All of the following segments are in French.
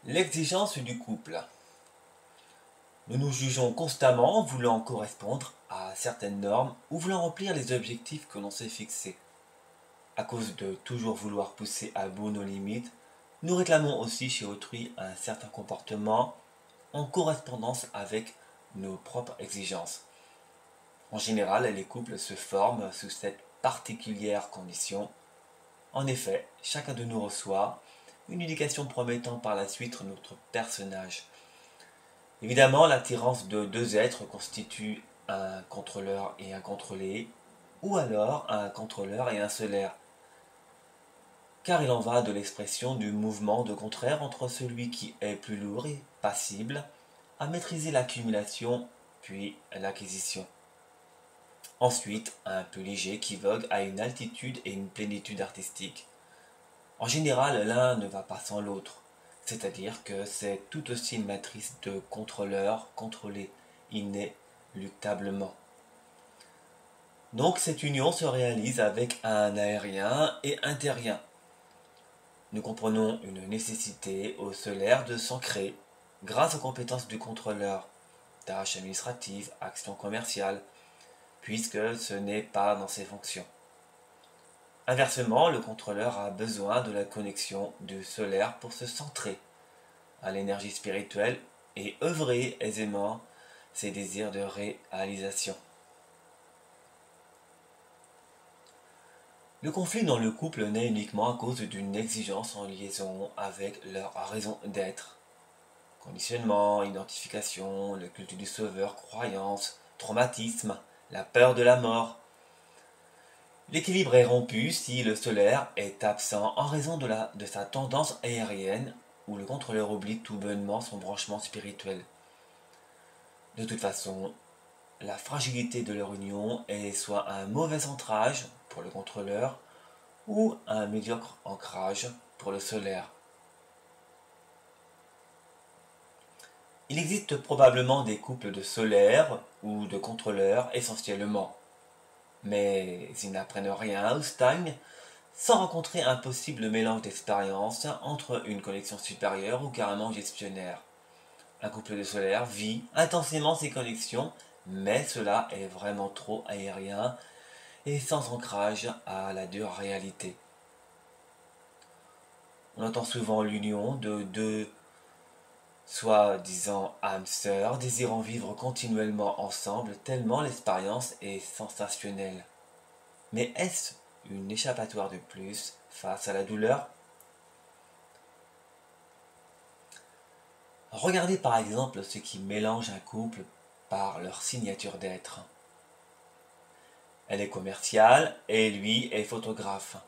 L'exigence du couple. Nous nous jugeons constamment voulant correspondre à certaines normes ou voulant remplir les objectifs que l'on s'est fixés. À cause de toujours vouloir pousser à bout nos limites, nous réclamons aussi chez autrui un certain comportement en correspondance avec nos propres exigences. En général, les couples se forment sous cette particulière condition. En effet, chacun de nous reçoit une éducation promettant par la suite notre personnage. Évidemment, l'attirance de deux êtres constitue un contrôleur et un contrôlé, ou alors un contrôleur et un solaire, car il en va de l'expression du mouvement de contraire entre celui qui est plus lourd et passible à maîtriser l'accumulation puis l'acquisition. Ensuite, un plus léger qui vogue à une altitude et une plénitude artistique. En général, l'un ne va pas sans l'autre, c'est-à-dire que c'est tout aussi une matrice de contrôleur contrôlé inéluctablement. Donc cette union se réalise avec un aérien et un terrien. Nous comprenons une nécessité au solaire de s'ancrer grâce aux compétences du contrôleur, tâches administratives, actions commerciales, puisque ce n'est pas dans ses fonctions. Inversement, le contrôleur a besoin de la connexion du solaire pour se centrer à l'énergie spirituelle et œuvrer aisément ses désirs de réalisation. Le conflit dans le couple naît uniquement à cause d'une exigence en liaison avec leur raison d'être. Conditionnement, identification, le culte du sauveur, croyance, traumatisme, la peur de la mort. L'équilibre est rompu si le solaire est absent en raison de sa tendance aérienne où le contrôleur oublie tout bonnement son branchement spirituel. De toute façon, la fragilité de leur union est soit un mauvais ancrage pour le contrôleur ou un médiocre ancrage pour le solaire. Il existe probablement des couples de solaires ou de contrôleurs essentiellement, mais ils n'apprennent rien ou stagnent sans rencontrer un possible mélange d'expériences entre une connexion supérieure ou carrément gestionnaire. Un couple de solaire vit intensément ses connexions, mais cela est vraiment trop aérien et sans ancrage à la dure réalité. On entend souvent l'union de deux soi-disant âmes sœurs désirant vivre continuellement ensemble tellement l'expérience est sensationnelle. Mais est-ce une échappatoire de plus face à la douleur? Regardez par exemple ce qui mélange un couple par leur signature d'être. Elle est commerciale et lui est photographe.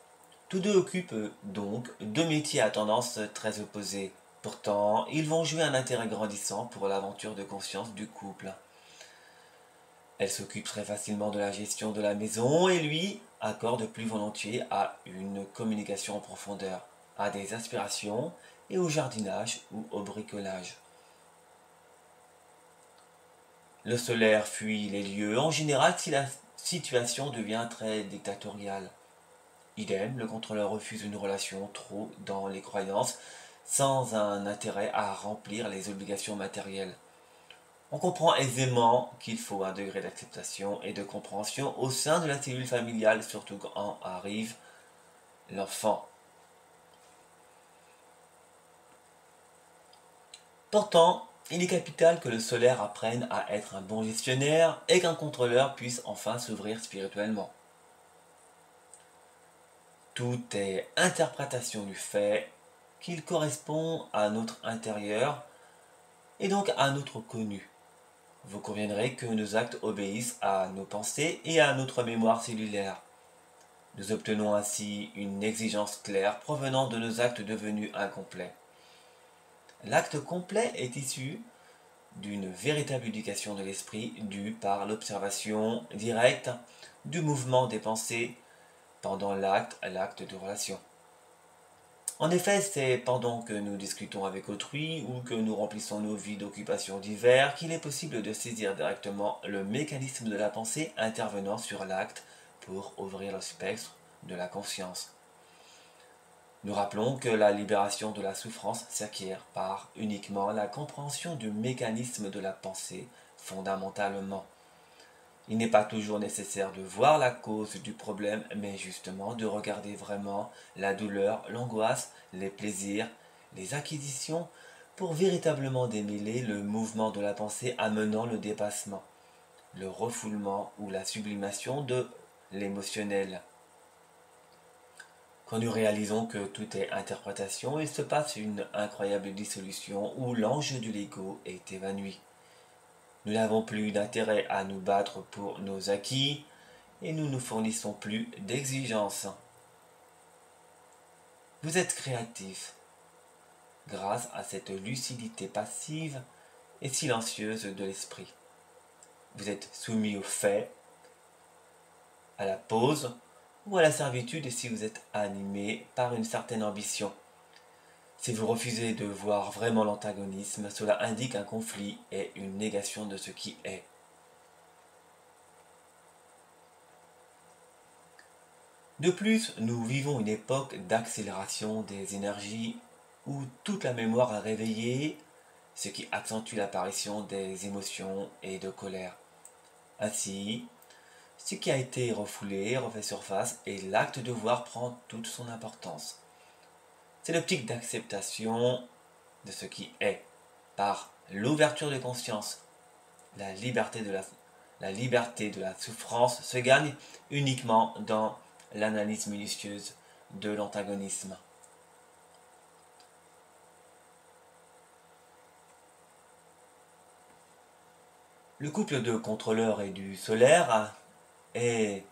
Tous deux occupent donc deux métiers à tendance très opposée. Pourtant, ils vont jouer un intérêt grandissant pour l'aventure de conscience du couple. Elle s'occupe très facilement de la gestion de la maison et lui accorde plus volontiers à une communication en profondeur, à des aspirations et au jardinage ou au bricolage. Le solaire fuit les lieux en général si la situation devient très dictatoriale. Idem, le contrôleur refuse une relation trop dans les croyances, sans un intérêt à remplir les obligations matérielles. On comprend aisément qu'il faut un degré d'acceptation et de compréhension au sein de la cellule familiale, surtout quand arrive l'enfant. Pourtant, il est capital que le solaire apprenne à être un bon gestionnaire et qu'un contrôleur puisse enfin s'ouvrir spirituellement. Tout est interprétation du fait qu'il correspond à notre intérieur et donc à notre connu. Vous conviendrez que nos actes obéissent à nos pensées et à notre mémoire cellulaire. Nous obtenons ainsi une exigence claire provenant de nos actes devenus incomplets. L'acte complet est issu d'une véritable éducation de l'esprit due par l'observation directe du mouvement des pensées pendant l'acte de relation. En effet, c'est pendant que nous discutons avec autrui ou que nous remplissons nos vies d'occupations diverses qu'il est possible de saisir directement le mécanisme de la pensée intervenant sur l'acte pour ouvrir le spectre de la conscience. Nous rappelons que la libération de la souffrance s'acquiert par uniquement la compréhension du mécanisme de la pensée fondamentalement. Il n'est pas toujours nécessaire de voir la cause du problème, mais justement de regarder vraiment la douleur, l'angoisse, les plaisirs, les acquisitions, pour véritablement démêler le mouvement de la pensée amenant le dépassement, le refoulement ou la sublimation de l'émotionnel. Quand nous réalisons que tout est interprétation, il se passe une incroyable dissolution où l'enjeu de l'ego est évanoui. Nous n'avons plus d'intérêt à nous battre pour nos acquis et nous ne fournissons plus d'exigences. Vous êtes créatif grâce à cette lucidité passive et silencieuse de l'esprit. Vous êtes soumis aux faits, à la pause ou à la servitude si vous êtes animé par une certaine ambition. Si vous refusez de voir vraiment l'antagonisme, cela indique un conflit et une négation de ce qui est. De plus, nous vivons une époque d'accélération des énergies où toute la mémoire est réveillée, ce qui accentue l'apparition des émotions et de colère. Ainsi, ce qui a été refoulé refait surface et l'acte de voir prend toute son importance. C'est l'optique d'acceptation de ce qui est, par l'ouverture de conscience. La liberté de la souffrance se gagne uniquement dans l'analyse minutieuse de l'antagonisme. Le couple de contrôleur et du solaire est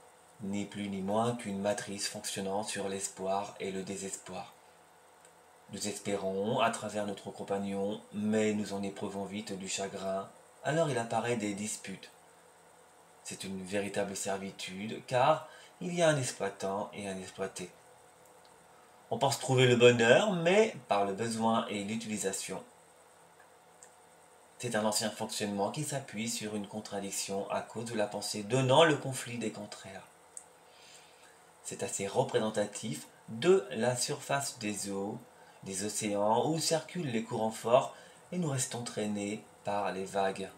ni plus ni moins qu'une matrice fonctionnant sur l'espoir et le désespoir. Nous espérons à travers notre compagnon, mais nous en éprouvons vite du chagrin, alors il apparaît des disputes. C'est une véritable servitude, car il y a un exploitant et un exploité. On pense trouver le bonheur, mais par le besoin et l'utilisation. C'est un ancien fonctionnement qui s'appuie sur une contradiction à cause de la pensée donnant le conflit des contraires. C'est assez représentatif de la surface des eaux, des océans où circulent les courants forts et nous restons traînés par les vagues.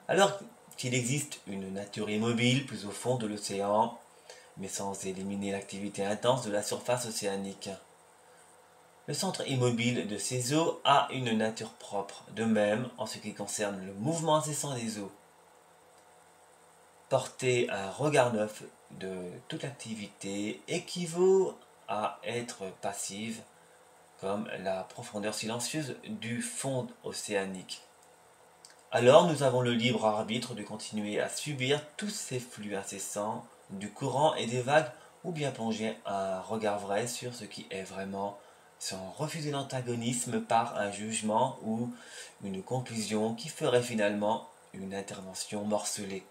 Alors qu'il existe une nature immobile plus au fond de l'océan, mais sans éliminer l'activité intense de la surface océanique. Le centre immobile de ces eaux a une nature propre, de même en ce qui concerne le mouvement incessant des eaux. Porter un regard neuf de toute activité équivaut à être passive, comme la profondeur silencieuse du fond océanique. Alors nous avons le libre arbitre de continuer à subir tous ces flux incessants du courant et des vagues, ou bien plonger un regard vrai sur ce qui est vraiment, sans refuser l'antagonisme par un jugement ou une conclusion qui ferait finalement une intervention morcelée.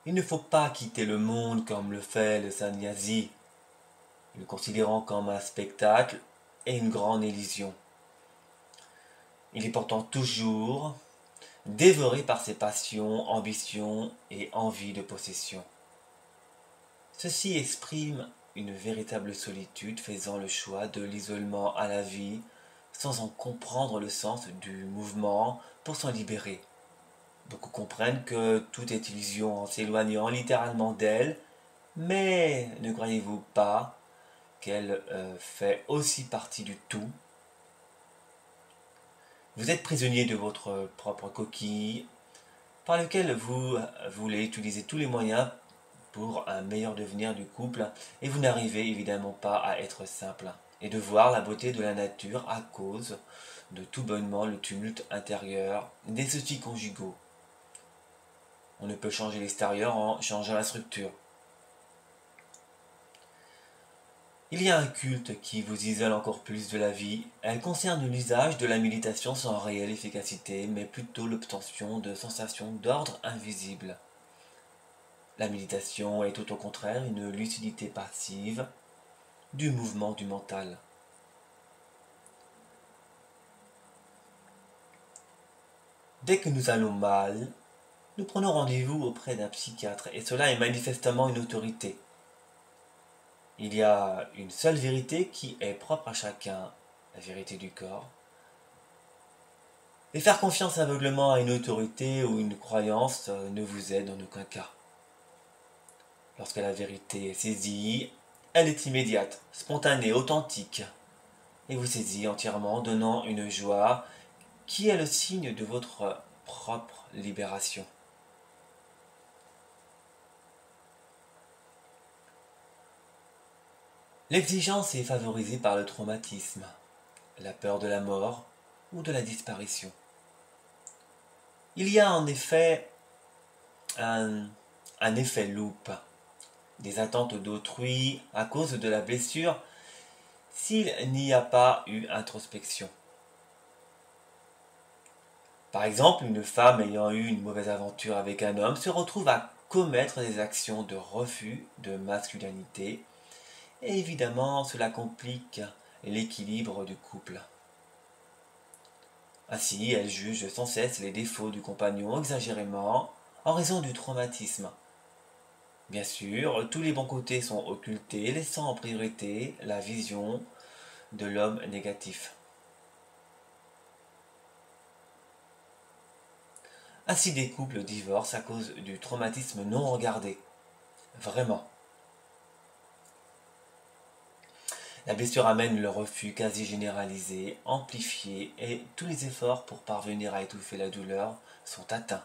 Il ne faut pas quitter le monde comme le fait le sannyasi, le considérant comme un spectacle et une grande illusion. Il est pourtant toujours dévoré par ses passions, ambitions et envies de possession. Ceci exprime une véritable solitude, faisant le choix de l'isolement à la vie, sans en comprendre le sens du mouvement pour s'en libérer. Beaucoup comprennent que tout est illusion en s'éloignant littéralement d'elle, mais ne croyez-vous pas qu'elle fait aussi partie du tout? Vous êtes prisonnier de votre propre coquille, par lequel vous voulez utiliser tous les moyens pour un meilleur devenir du couple, et vous n'arrivez évidemment pas à être simple, et de voir la beauté de la nature à cause de tout bonnement le tumulte intérieur des soucis conjugaux. On ne peut changer l'extérieur en changeant la structure. Il y a un culte qui vous isole encore plus de la vie. Elle concerne l'usage de la méditation sans réelle efficacité, mais plutôt l'obtention de sensations d'ordre invisible. La méditation est tout au contraire une lucidité passive du mouvement du mental. Dès que nous allons mal, nous prenons rendez-vous auprès d'un psychiatre, et cela est manifestement une autorité. Il y a une seule vérité qui est propre à chacun, la vérité du corps. Et faire confiance aveuglément à une autorité ou une croyance ne vous aide en aucun cas. Lorsque la vérité est saisie, elle est immédiate, spontanée, authentique, et vous saisit entièrement, donnant une joie qui est le signe de votre propre libération. L'exigence est favorisée par le traumatisme, la peur de la mort ou de la disparition. Il y a en effet un effet loupe, des attentes d'autrui à cause de la blessure s'il n'y a pas eu introspection. Par exemple, une femme ayant eu une mauvaise aventure avec un homme se retrouve à commettre des actions de refus de masculinité, et évidemment cela complique l'équilibre du couple. Ainsi, elle juge sans cesse les défauts du compagnon exagérément en raison du traumatisme. Bien sûr, tous les bons côtés sont occultés, laissant en priorité la vision de l'homme négatif. Ainsi, des couples divorcent à cause du traumatisme non regardé. Vraiment. La blessure amène le refus quasi généralisé, amplifié, et tous les efforts pour parvenir à étouffer la douleur sont atteints.